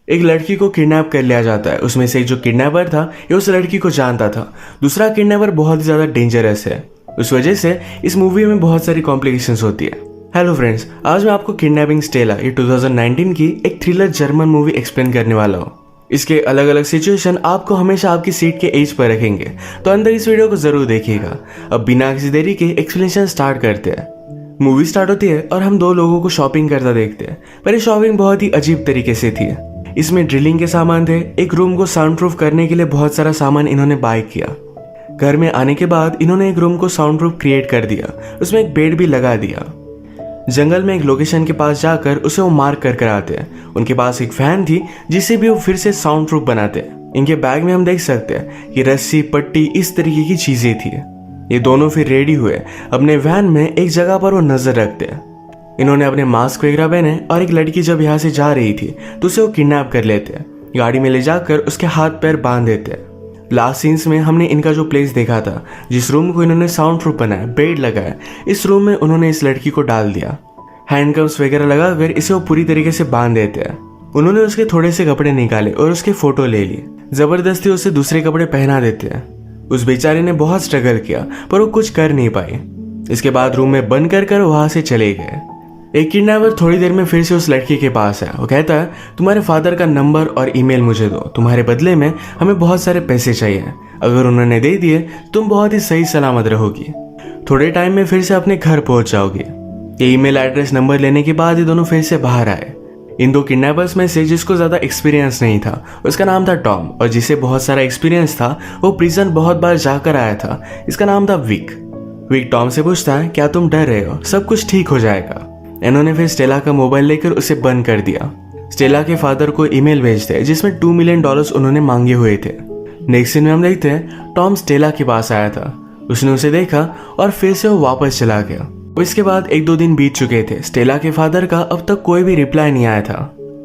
एक लड़की को किडनैप कर लिया जाता है। उसमें से एक जो किडनैपर था ये उस लड़की को जानता था। दूसरा किडनैपर बहुत ही ज़्यादा डेंजरस है। उस वजह से इस मूवी में बहुत सारी कॉम्प्लिकेशंस होती है। हेलो फ्रेंड्स, आज मैं आपको किडनैपिंग स्टेला ये 2019 की एक थ्रिलर जर्मन मूवी एक्सप्लेन करने वाला हूँ। इसके अलग अलग सिचुएशन आपको हमेशा आपकी सीट के एज पर रखेंगे, तो अंदर इस वीडियो को जरूर देखिएगा। अब बिना किसी देरी के एक्सप्लेनेशन स्टार्ट करते हैं। मूवी स्टार्ट होती है और हम दो लोगों को शॉपिंग करता देखते हैं, पर ये शॉपिंग बहुत ही अजीब तरीके से थी। इसमें ड्रिलिंग के सामान थे, एक रूम को साउंड प्रूफ करने के लिए बहुत सारा सामान इन्होंने बाय किया। घर में आने के बाद इन्होंने एक रूम को साउंड प्रूफ क्रिएट कर दिया, उसमें एक बेड भी लगा दिया। जंगल में एक लोकेशन के पास जाकर उसे वो मार्क कर आते हैं। उनके पास एक फैन थी जिसे भी वो फिर से साउंड प्रूफ बनाते हैं। इनके बैग में हम देख सकते हैं कि रस्सी, पट्टी, इस तरीके की चीजें थी। ये दोनों फिर रेडी हुए, अपने वैन में एक जगह पर वो नजर रखते हैं। इन्होंने अपने मास्क वगैरह पहने और एक लड़की जब यहाँ से जा रही थी तो उसे वो किडनैप कर लेते हैं। गाड़ी में ले जाकर उसके हाथ पैर बांध देते हैं। लास्ट सीन्स में हमने इनका जो प्लेस देखा था, जिस रूम को इन्होंने साउंड प्रूफ बनाया, बेड लगाया, इस रूम में उन्होंने इस लड़की को डाल दिया। हैंडकफ्स वगैरह लगाकर इसे वो पूरी तरीके से बांध देते हैं। उन्होंने उसके थोड़े से कपड़े निकाले और उसके फोटो ले लिए। जबरदस्ती उसे दूसरे कपड़े पहना देते हैं। उस बेचारे ने बहुत स्ट्रगल किया पर वो कुछ कर नहीं पाई। इसके बाद रूम में बंद कर वहां से चले गए। एक किडनैपर थोड़ी देर में फिर से उस लड़की के पास है। वो कहता है, तुम्हारे फादर का नंबर और ईमेल मुझे दो, तुम्हारे बदले में हमें बहुत सारे पैसे चाहिए। अगर उन्होंने दे दिए तुम बहुत ही सही सलामत रहोगी। थोड़े टाइम में फिर से अपने घर पहुंच जाओगी। ये ईमेल एड्रेस नंबर लेने के बाद ये दोनों फिर से बाहर आए। इन दो किडनैपर्स में से जिसको ज्यादा एक्सपीरियंस नहीं था उसका नाम था टॉम, और जिसे बहुत सारा एक्सपीरियंस था वो प्रिजन बहुत बार जाकर आया था, इसका नाम था विक। विक टॉम से पूछता है, क्या तुम डर रहे हो? सब कुछ ठीक हो जाएगा। इन्होंने फिर स्टेला का मोबाइल लेकर उसे बंद कर दिया। स्टेला के फादर को ईमेल भेजते हैं जिसमें $2 मिलियन उन्होंने मांगे हुए थे। नेक्स्ट सीन में हम देखते हैं टॉम स्टेला के पास आया था। उसने उसे देखा और फिर से वो वापस चला गया। इसके बाद 1-2 दिन बीत चुके थे। स्टेला के फादर का अब तक कोई भी रिप्लाई नहीं आया था।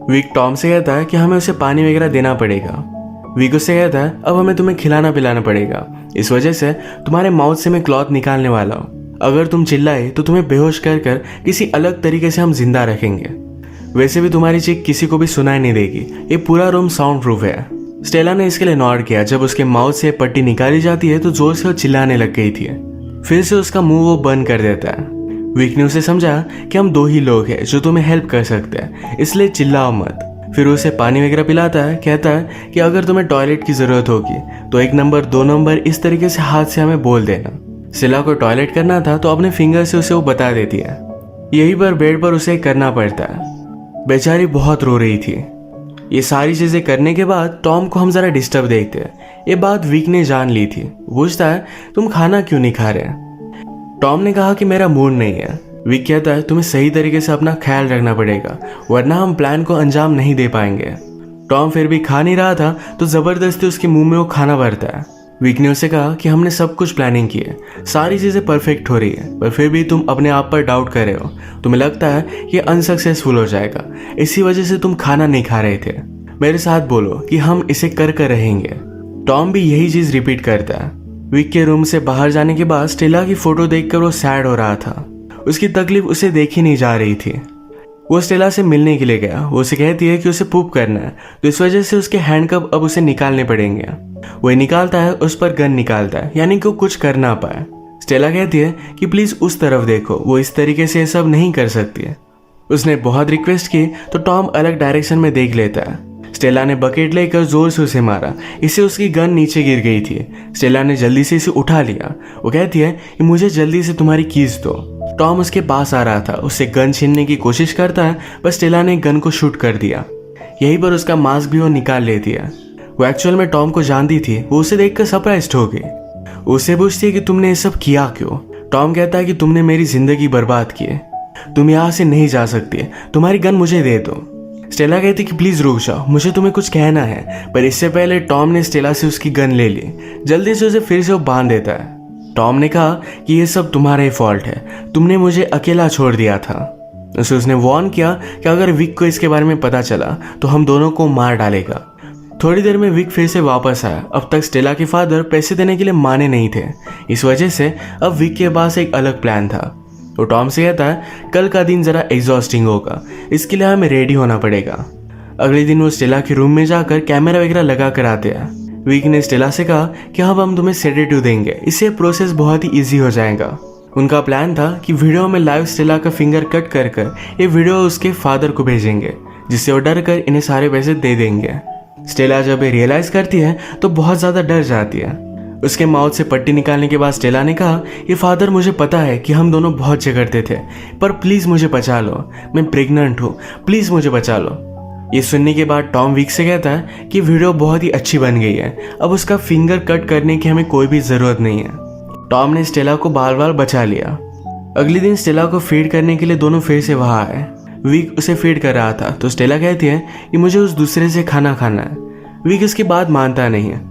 विक टॉम से कहता है कि हमें उसे पानी वगैरह देना पड़ेगा। विक उससे कहता है, अब हमें तुम्हें खिलाना पिलाना पड़ेगा, इस वजह से तुम्हारे माउथ से मैं क्लॉथ निकालने वाला हूँ। अगर तुम चिल्लाए तो तुम्हें बेहोश कर किसी अलग तरीके से हम जिंदा रखेंगे। वैसे भी तुम्हारी चीख किसी को भी सुनाई नहीं देगी। ये पूरा रूम साउंड प्रूफ है। स्टेला ने इसके लिए नॉड किया। जब उसके माउथ से पट्टी निकाली जाती है तो जोर से वो चिल्लाने लग गई थी। फिर से उसका मुंह वो बंद कर देता है। विक ने उसे समझा कि हम 2 ही लोग हैं जो तुम्हें हेल्प कर सकते हैं, इसलिए चिल्लाओ मत। फिर उसे पानी वगैरह पिलाता है। कहता है कि अगर तुम्हें टॉयलेट की जरूरत होगी तो 1 नंबर 2 नंबर इस तरीके से हाथ से हमें बोल देना। स्टेला को टॉयलेट करना था तो अपने फिंगर से उसे वो बता देती है। यही पर बेड पर उसे करना पड़ता है। बेचारी बहुत रो रही थी। ये सारी चीजें करने के बाद टॉम को हम जरा डिस्टर्ब देखते हैं। ये बात विक ने जान ली थी। पूछता है, तुम खाना क्यों नहीं खा रहे? टॉम ने कहा कि मेरा मूड नहीं है। विक कहता है, तुम्हें सही तरीके से अपना ख्याल रखना पड़ेगा, वरना हम प्लान को अंजाम नहीं दे पाएंगे। टॉम फिर भी खा नहीं रहा था तो जबरदस्ती उसके मुंह में वो खाना भरता है। विक ने उसे कहा कि हमने सब कुछ प्लानिंग की है, सारी चीजें परफेक्ट हो रही है, पर फिर भी तुम अपने आप पर डाउट कर रहे हो। तुम्हें लगता है ये अनसक्सेसफुल हो जाएगा, इसी वजह से तुम खाना नहीं खा रहे थे। मेरे साथ बोलो कि हम इसे कर रहेंगे। टॉम भी यही चीज रिपीट करता है। विक के रूम से बाहर जाने के बाद स्टेला की फोटो देखकर वो सैड हो रहा था। उसकी तकलीफ उसे देखी नहीं जा रही थी। वो स्टेला से मिलने के लिए गया। वो उसे कहती है कि उसे पूप करना है, तो इस वजह से उसके हैंडकफ अब उसे निकालने पड़ेंगे। वो निकालता है, उस पर गन निकालता है, यानी कि वो कुछ कर ना पाए। स्टेला कहती है कि प्लीज उस तरफ देखो, वो इस तरीके से सब नहीं कर सकती है। उसने बहुत रिक्वेस्ट की तो टॉम अलग डायरेक्शन में देख लेता है। स्टेला ने बकेट लेकर जोर से उसे मारा, इससे उसकी गन नीचे गिर गई थी। स्टेला ने जल्दी से इसे उठा लिया। वो कहती है कि मुझे जल्दी से तुम्हारी कीज दो। टॉम उसके पास आ रहा था, उससे गन छीनने की कोशिश करता है, पर स्टेला ने गन को शूट कर दिया। यहीं पर उसका मास्क भी वो निकाल लेती है। वो एक्चुअल में टॉम को जानती थी। वो उसे देखकर सरप्राइज्ड हो गई। उससे पूछती है कि तुमने ये सब किया क्यों? टॉम कहता है कि तुमने मेरी जिंदगी बर्बाद की है, तुम यहाँ से नहीं जा सकती, तुम्हारी गन मुझे दे दो। स्टेला कहती कि प्लीज रुक जाओ, मुझे तुम्हें कुछ कहना है। पर इससे पहले टॉम ने स्टेला से उसकी गन ले ली। जल्दी से उसे फिर से वो बांध देता है। टॉम ने कहा कि ये सब तुम्हारा ही फॉल्ट है, तुमने मुझे अकेला छोड़ दिया था। उसने वार्न किया कि अगर विक को इसके बारे में पता चला तो हम दोनों को मार डालेगा। थोड़ी देर में विक फिर से वापस आया। अब तक स्टेला के फादर पैसे देने के लिए माने नहीं थे, इस वजह से अब विक के पास एक अलग प्लान था। तो टॉम से कहता है, कल का दिन जरा एग्जॉस्टिंग होगा, इसके लिए हमें रेडी होना पड़ेगा। अगले दिन वो स्टेला के रूम में जाकर कैमरा वगैरह लगा कर आते हैं। विक ने स्टेला से कहा कि अब हम तुम्हें सेडेटिव देंगे, इससे प्रोसेस बहुत ही ईजी हो जाएगा। उनका प्लान था कि वीडियो में लाइव स्टेला का फिंगर कट कर ये वीडियो उसके फादर को भेजेंगे, जिससे वो डर कर इन्हें सारे पैसे दे देंगे। स्टेला जब ये रियलाइज करती है तो बहुत ज़्यादा डर जाती है। उसके माउथ से पट्टी निकालने के बाद स्टेला ने कहा, ये फादर मुझे पता है कि हम दोनों बहुत झगड़ते थे, पर प्लीज़ मुझे बचा लो, मैं प्रेग्नेंट हूँ, प्लीज़ मुझे बचा लो। ये सुनने के बाद टॉम विक से कहता है कि वीडियो बहुत ही अच्छी बन गई है, अब उसका फिंगर कट करने की हमें कोई भी ज़रूरत नहीं है। टॉम ने स्टेला को बार बार बचा लिया। अगले दिन स्टेला को फीड करने के लिए दोनों फिर से वहाँ आए। विक उसे फीड कर रहा था तो स्टेला कहती है कि मुझे उस दूसरे से खाना खाना है। विक इसकी बात मानता नहीं है।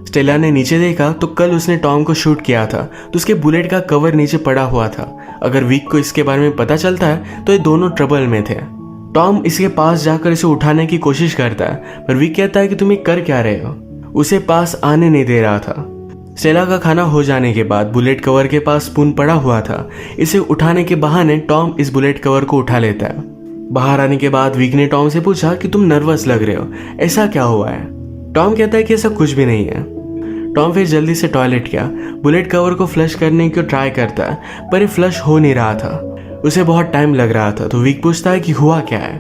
स्टेला ने नीचे देखा तो कल उसने टॉम को शूट किया था तो उसके बुलेट का कवर नीचे पड़ा हुआ था। अगर विक को इसके बारे में पता चलता है तो ये दोनों ट्रबल में थे। टॉम इसके पास जाकर इसे उठाने की कोशिश करता है, पर विक कहता है कि तुम ये कर क्या रहे हो, उसे पास आने नहीं दे रहा था। स्टेला का खाना हो जाने के बाद बुलेट कवर के पास स्पून पड़ा हुआ था। इसे उठाने के बहाने टॉम इस बुलेट कवर को उठा लेता है। बाहर आने के बाद विक ने टॉम से पूछा कि तुम नर्वस लग रहे हो, ऐसा क्या हुआ है। टॉम कहता है कि ऐसा कुछ भी नहीं है। टॉम फिर जल्दी से टॉयलेट गया, बुलेट कवर को फ्लश करने की ट्राई करता है, पर ये फ्लश हो नहीं रहा था। उसे बहुत टाइम लग रहा था तो विक पूछता है कि हुआ क्या है।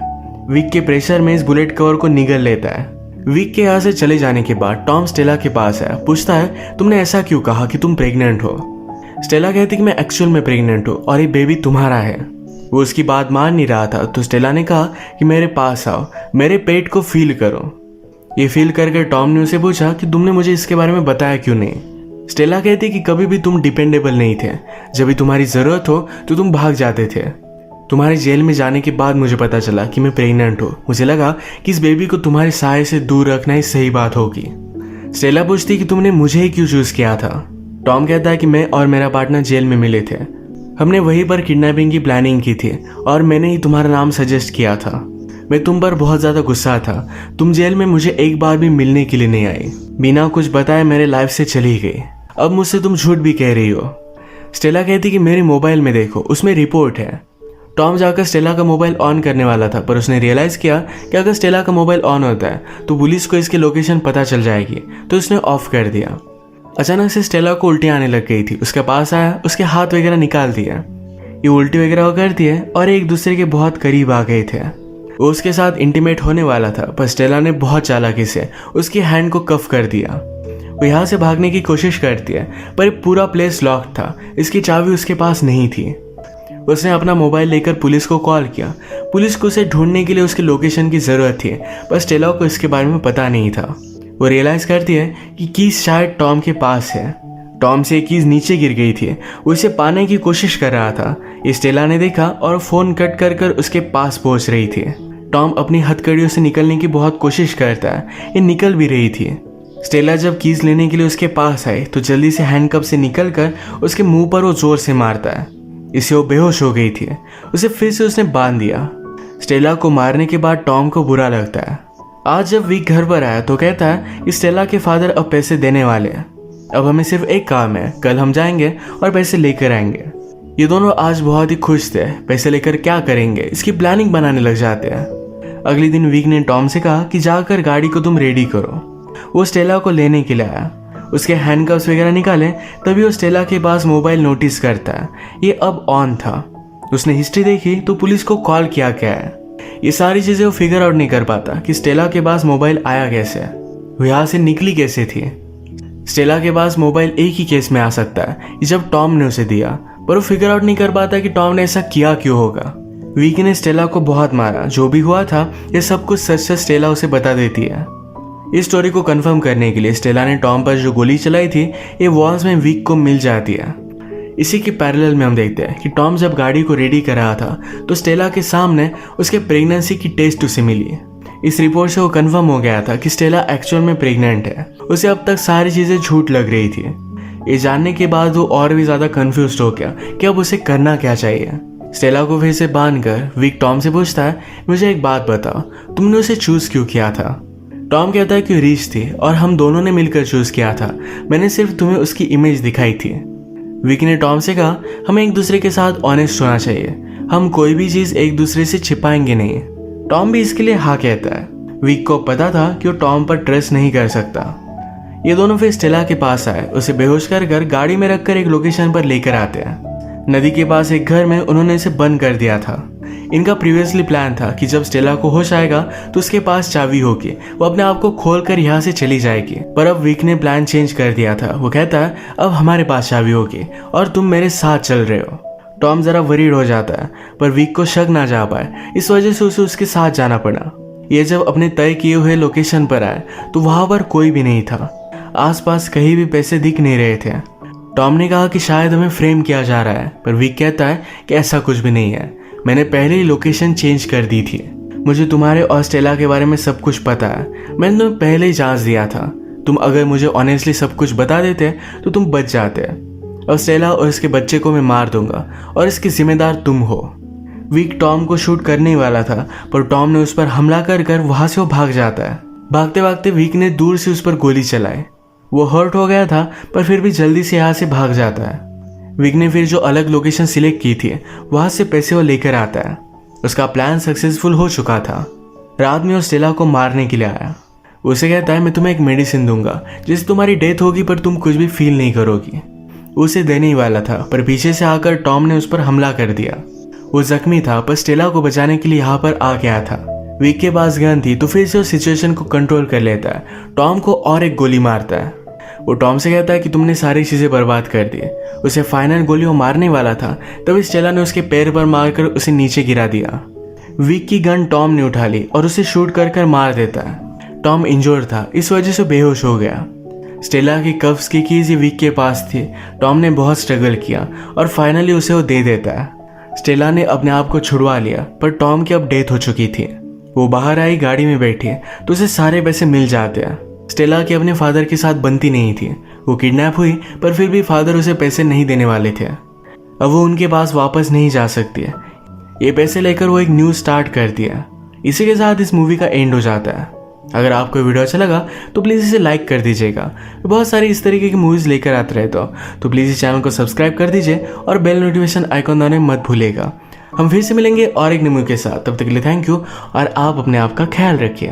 विक के प्रेशर में इस बुलेट कवर को निगल लेता है। विक के यहाँ से चले जाने के बाद टॉम स्टेला के पास है, पूछता है तुमने ऐसा क्यों कहा कि तुम प्रेग्नेंट हो। स्टेला कहती कि मैं एक्चुअल में प्रेग्नेंट हूँ और ये बेबी तुम्हारा है। वो उसकी बात मान नहीं रहा था तो स्टेला ने कहा कि मेरे पास आओ, मेरे पेट को फील करो। ये फील कर टॉम ने उसे पूछा कि तुमने मुझे इसके बारे में बताया क्यों नहीं। स्टेला कहती कि कभी भी तुम डिपेंडेबल नहीं थे, जब भी तुम्हारी ज़रूरत हो तो तुम भाग जाते थे। तुम्हारे जेल में जाने के बाद मुझे पता चला कि मैं प्रेग्नेंट हूँ। मुझे लगा कि इस बेबी को तुम्हारे साये से दूर रखना ही सही बात होगी। स्टेला पूछती कि तुमने मुझे ही क्यों चूज़ किया था। टॉम कहता है कि मैं और मेरा पार्टनर जेल में मिले थे, हमने वहीं पर किडनैपिंग की प्लानिंग की थी और मैंने ही तुम्हारा नाम सजेस्ट किया था। मैं तुम पर बहुत ज़्यादा गुस्सा था, तुम जेल में मुझे एक बार भी मिलने के लिए नहीं आई, बिना कुछ बताए मेरे लाइफ से चली गई। अब मुझसे तुम झूठ भी कह रही हो। स्टेला कहती कि मेरे मोबाइल में देखो, उसमें रिपोर्ट है। टॉम जाकर स्टेला का मोबाइल ऑन करने वाला था, पर उसने रियलाइज़ किया कि अगर स्टेला का मोबाइल ऑन होता है तो पुलिस को इसकी लोकेशन पता चल जाएगी, तो उसने ऑफ कर दिया। अचानक से स्टेला को उल्टी आने लग गई थी। उसके पास आया, उसके हाथ वगैरह निकाल दिया। ये उल्टी वगैरह करती है और एक दूसरे के बहुत करीब आ गए थे। वो उसके साथ इंटीमेट होने वाला था, पर स्टेला ने बहुत चालाकी से उसकी हैंड को कफ कर दिया। वो यहाँ से भागने की कोशिश करती है, पर पूरा प्लेस लॉक था, इसकी चाबी उसके पास नहीं थी। उसने अपना मोबाइल लेकर पुलिस को कॉल किया। पुलिस को उसे ढूंढने के लिए उसकी लोकेशन की ज़रूरत थी, पर स्टेला को इसके बारे में पता नहीं था। वो रियलाइज़ करती है कि कीज शायद टॉम के पास है। टॉम से कीज नीचे गिर गई थी, वो इसे पाने की कोशिश कर रहा था। ये स्टेला ने देखा और फ़ोन कट कर उसके पास पहुंच रही थी। टॉम अपनी हथकड़ियों से निकलने की बहुत कोशिश करता है, ये निकल भी रही थी। स्टेला जब कीज लेने के लिए उसके पास आई तो जल्दी से हैंडकफ से निकलकर उसके मुंह पर वो जोर से मारता है। इससे वो बेहोश हो गई थी। उसे फिर से उसने बांध दिया। स्टेला को मारने के बाद टॉम को बुरा लगता है। आज जब विक घर पर आया तो कहता है कि स्टेला के फादर अब पैसे देने वाले हैं, अब हमें सिर्फ एक काम है, कल हम जाएंगे और पैसे लेकर आएंगे। ये दोनों आज बहुत ही खुश थे। पैसे लेकर क्या करेंगे इसकी प्लानिंग बनाने लग जाते हैं। अगले दिन विक ने टॉम से कहा कि जाकर गाड़ी को तुम रेडी करो। वो स्टेला को लेने के लिए आया। उसके हैंडकफ्स वगैरह निकाले, तभी वो स्टेला के पास मोबाइल नोटिस करता है, ये अब ऑन था। उसने हिस्ट्री देखी तो पुलिस को कॉल किया गया है। ये सारी चीज़ें वो फिगर आउट नहीं कर पाता कि स्टेला के पास मोबाइल आया कैसे, वो यहाँ से निकली कैसे थी। स्टेला के पास मोबाइल एक ही केस में आ सकता है, जब टॉम ने उसे दिया, पर वो फिगर आउट नहीं कर पाता कि टॉम ने ऐसा किया क्यों होगा। विक ने स्टेला को बहुत मारा, जो भी हुआ था ये सब कुछ सच सच स्टेला उसे बता देती है। इस स्टोरी को कंफर्म करने के लिए स्टेला ने टॉम पर जो गोली चलाई थी ये वॉल्स में विक को मिल जाती है। इसी के पैरेलल में हम देखते हैं कि टॉम जब गाड़ी को रेडी कर रहा था तो स्टेला के सामने उसके प्रेगनेंसी की टेस्ट उसे मिली। इस रिपोर्ट से वो कंफर्म हो गया था कि स्टेला एक्चुअल में प्रेग्नेंट है। उसे अब तक सारी चीज़ें झूठ लग रही थी। ये जानने के बाद वो और भी ज़्यादा कन्फ्यूज हो गया कि अब उसे करना क्या चाहिए। स्टेला को फिर से बांधकर विक टॉम से पूछता है, मुझे एक बात बताओ, तुमने उसे चूज़ क्यों किया था। टॉम कहता है कि रीच थी और हम दोनों ने मिलकर चूज़ किया था, मैंने सिर्फ तुम्हें उसकी इमेज दिखाई थी। विक ने टॉम से कहा, हमें एक दूसरे के साथ ऑनेस्ट होना चाहिए, हम कोई भी चीज़ एक दूसरे से छिपाएंगे नहीं। टॉम भी इसके लिए हाँ कहता है। विक को पता था कि वो टॉम पर ट्रस्ट नहीं कर सकता। ये दोनों फिर स्टेला के पास आए, उसे बेहोश कर गाड़ी में रखकर एक लोकेशन पर लेकर आते हैं। नदी के पास एक घर में उन्होंने इसे बंद कर दिया था। इनका प्रीवियसली प्लान था कि जब स्टेला को होश आएगा तो उसके पास चाबी होगी, वो अपने आप को खोलकर यहाँ से चली जाएगी। पर अब विक ने प्लान चेंज कर दिया था। वो कहता है अब हमारे पास चाबी होगी और तुम मेरे साथ चल रहे हो। टॉम जरा वरीड हो जाता है, पर विक को शक ना जा पाए, इस वजह से उसे उसके साथ जाना पड़ा। ये जब अपने तय किए हुए लोकेशन पर आए तो वहां पर कोई भी नहीं था। आसपास कहीं भी पैसे दिख नहीं रहे थे। टॉम ने कहा कि शायद हमें फ्रेम किया जा रहा है, पर विक कहता है कि ऐसा कुछ भी नहीं है, मैंने पहले ही लोकेशन चेंज कर दी थी। मुझे तुम्हारे और स्टेला के बारे में सब कुछ पता है, मैंने तुम्हें पहले ही जांच दिया था। तुम अगर मुझे ऑनेस्टली सब कुछ बता देते तो तुम बच जाते। और स्टेला और इसके बच्चे को मैं मार दूंगा और इसकी जिम्मेदार तुम हो। विक टॉम को शूट करने ही वाला था, पर टॉम ने उस पर हमला कर वहां से वो भाग जाता है। भागते भागते विक ने दूर से उस पर गोली चलाई। वो हर्ट हो गया था, पर फिर भी जल्दी से यहाँ से भाग जाता है। विक ने फिर जो अलग लोकेशन सिलेक्ट की थी वहां से पैसे वो लेकर आता है। उसका प्लान सक्सेसफुल हो चुका था। रात में वो स्टेला को मारने के लिए आया। उसे कहता है मैं तुम्हें एक मेडिसिन दूंगा जिससे तुम्हारी डेथ होगी, पर तुम कुछ भी फील नहीं करोगी। उसे देने ही वाला था, पर पीछे से आकर टॉम ने उस पर हमला कर दिया। वो जख्मी था, पर स्टेला को बचाने के लिए यहाँ पर आ गया था। विक के पास गन थी, तो फिर से वो सिचुएशन को कंट्रोल कर लेता है। टॉम को और एक गोली मारता है। वो टॉम से कहता है कि तुमने सारी चीजें बर्बाद कर दी। उसे फाइनल गोली वो मारने वाला था, तभी स्टेला ने उसके पैर पर मारकर उसे नीचे गिरा दिया। विक की गन टॉम ने उठा ली और उसे शूट कर मार देता है। टॉम इंजोर्ड था, इस वजह से बेहोश हो गया। स्टेला की कफ्स की कीज विक के पास थी। टॉम ने बहुत स्ट्रगल किया और फाइनली उसे वो दे देता है। स्टेला ने अपने आप को छुड़वा लिया, पर टॉम की अब डेथ हो चुकी थी। वो बाहर आई, गाड़ी में बैठी तो उसे सारे पैसे मिल जाते हैं। स्टेला की अपने फादर के साथ बनती नहीं थी। वो किडनैप हुई, पर फिर भी फादर उसे पैसे नहीं देने वाले थे। अब वो उनके पास वापस नहीं जा सकती है। ये पैसे लेकर वो एक न्यू स्टार्ट करती है। इसी के साथ इस मूवी का एंड हो जाता है। अगर आपको वीडियो अच्छा लगा तो प्लीज़ इसे लाइक कर दीजिएगा। बहुत सारी इस तरीके की मूवीज़ लेकर आते रहे तो प्लीज़ इस चैनल को सब्सक्राइब कर दीजिए और बेल नोटिफिकेशन आइकॉन दबाना मत भूलिएगा। हम फिर से मिलेंगे और एक न्यू मूवी के साथ। तब तक के लिए थैंक यू और आप अपने आप का ख्याल रखिए।